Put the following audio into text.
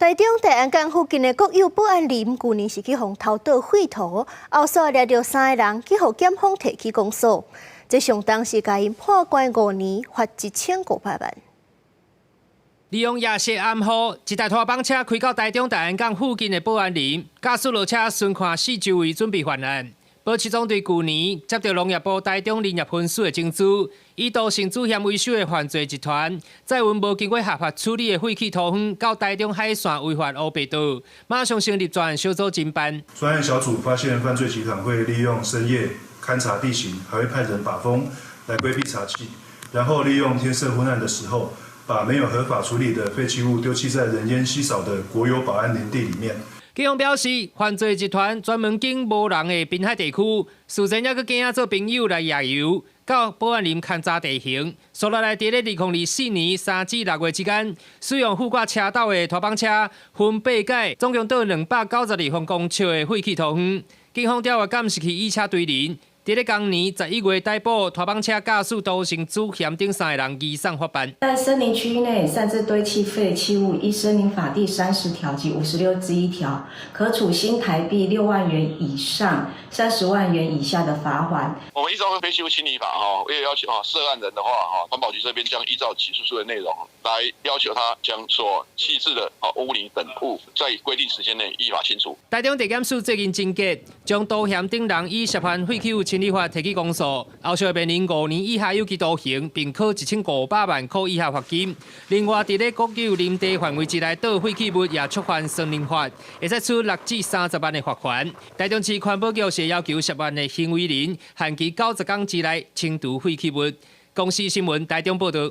台中大安港附近的国有保安林，去年是去互偷盗废土，后续掠到3个人去互检方提起公诉，这相当是甲因判关5年，罚1500万。利用夜色暗雨，一台拖帮车开到台中大安港附近的保安林，驾驶落车巡看四周围，准备犯案。保市总队去年接到农业部台中林业分署的情资，以盗性主嫌为首的犯罪集团，载运无经过合法处理的废弃土方到台中海线违法乌白道，马上成立专案小组侦办。专案小组发现犯罪集团会利用深夜勘察地形，还会派人把风来规避查缉，然后利用天色昏暗的时候，把没有合法处理的废弃物丢弃在人烟稀少的国有保安林地里面。警方表示，犯罪集团专门经无人的滨海地区，事前还佫囝做朋友来夜游，到保安林勘察地形。所落来，伫咧2024年3至6月之间，使用覆盖车道的拖帮车分8改，总共倒292方公尺的废弃土方。警方调查监视器以车追人。伫咧同年11月逮捕拖帮车驾驶盗性主嫌等3个人移送法办。在森林区域内擅自堆砌废弃物，依森林法第30条及56之1条，可处新台币6万元以上30万元以下的罚款。我们依照废弃物清理法也要求涉案人的话环保局这边将依照起诉书的内容来要求他将所弃置的污泥等物在规定时间内依法清除。台中地检署最近侦结，将盗嫌等人以涉犯废弃物清理法提起公诉，后续面临5年以下有期徒刑，并科1500万块以下罚金。另外，伫咧国有林地范围之内倒废弃物也触犯森林法，会使处6至30万的罚款。台中市环保局是要求10万的行为人，限期90天之内清除废弃物。公视新闻台中报道。